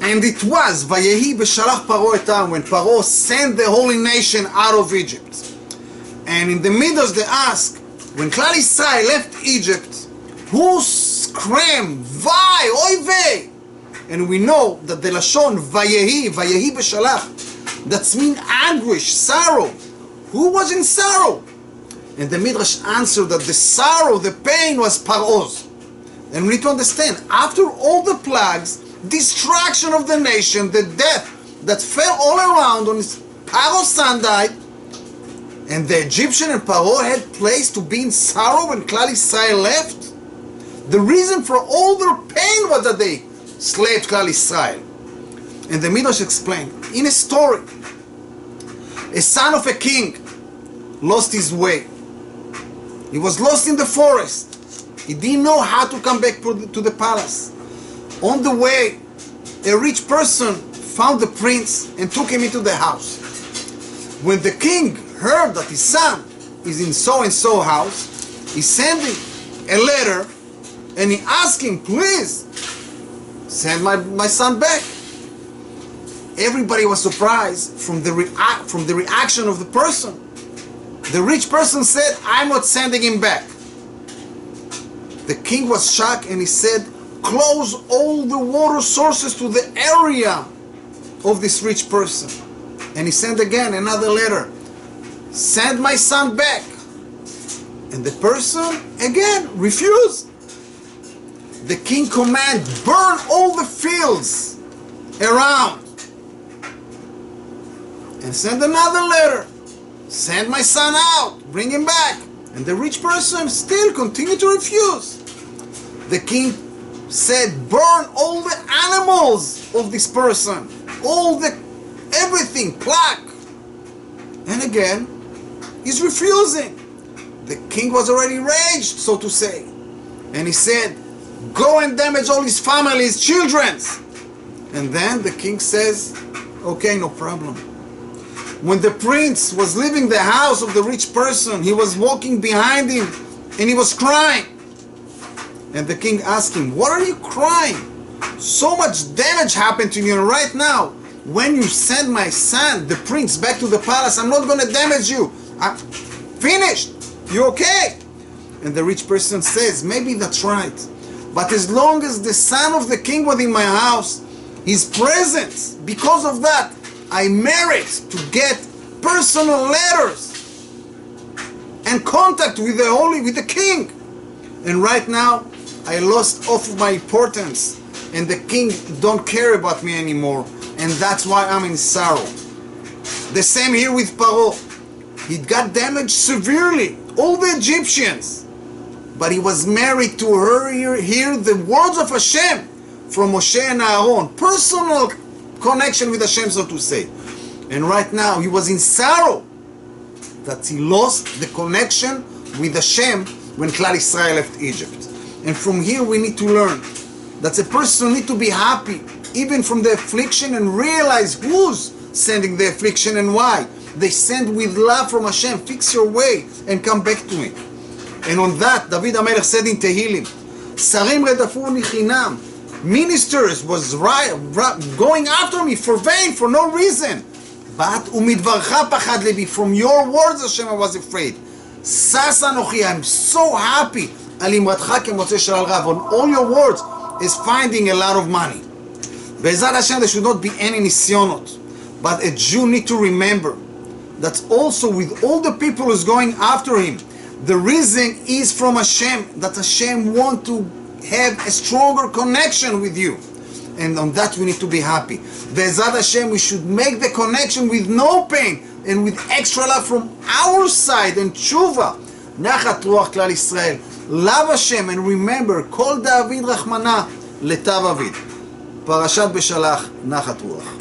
And it was Vayehi Beshalach Paro etam, when Paro sent the holy nation out of Egypt. And in the Midrash they ask, when Klal Yisrael left Egypt, who screamed, Vai, oy vey? And we know that the Lashon Vayehi Beshalach, that means anguish, sorrow. Who was in sorrow? And the Midrash answered that the sorrow, the pain was Paro's. And we need to understand, after all the plagues, destruction of the nation, the death that fell all around on his Paro's son died, and the Egyptian and Paro had place to be in sorrow when Klal Yisrael left. The reason for all their pain was that they slaved Klal Yisrael. And the Midrash explained, in a story, a son of a king lost his way. He was lost in the forest. He didn't know how to come back to the palace. On the way, a rich person found the prince and took him into the house. When the king heard that his son is in so-and-so house, he sent him a letter and he asked him, please, send my son back. Everybody was surprised from the reaction of the person. The rich person said, I'm not sending him back. The king was shocked and he said, close all the water sources to the area of this rich person. And he sent again another letter, send my son back. And the person again refused. The king commanded, burn all the fields around. And send another letter, send my son out, bring him back. And the rich person still continued to refuse. The king said, burn all the animals of this person, everything, plaque. And again, he's refusing. The king was already raged, so to say. And he said, go and damage all his family, his children's. And then the king says, okay, no problem. When the prince was leaving the house of the rich person, he was walking behind him and he was crying. And the king asked him, what are you crying? So much damage happened to you, and right now, when you send my son, the prince, back to the palace, I'm not going to damage you. I'm finished. You okay? And the rich person says, maybe that's right. But as long as the son of the king was in my house, his presence, because of that, I merit to get personal letters and contact with the king. And right now, I lost off of my importance, and the king don't care about me anymore, and that's why I'm in sorrow. The same here with Paro. He got damaged severely, all the Egyptians, but he was married to hear the words of Hashem from Moshe and Aaron, personal connection with Hashem, so to say. And right now he was in sorrow that he lost the connection with Hashem when Klal Yisrael left Egypt. And from here we need to learn that a person needs to be happy even from the affliction and realize who's sending the affliction and why. They send with love from Hashem. Fix your way and come back to me. And on that, David HaMelech said in Tehillim, Sarim redafuni chinam. Ministers was going after me for vain, for no reason. But umidvarcha pachad lebi, from your words, Hashem, I was afraid. Sas anochi, I'm so happy. Alimratcha kemotzei shel rav, on all your words is finding a lot of money. Be'ezrat Hashem, there should not be any nisyonot. But a Jew need to remember that also with all the people who's going after him, the reason is from Hashem, that Hashem want to have a stronger connection with you. And on that we need to be happy. Be'ezrat Hashem, we should make the connection with no pain and with extra love from our side and tshuva. Nachat ruach klal Yisrael. Love Hashem and remember, Kol David Rachmana Letav Avid. Parashat Beshalach, Nachat ruach.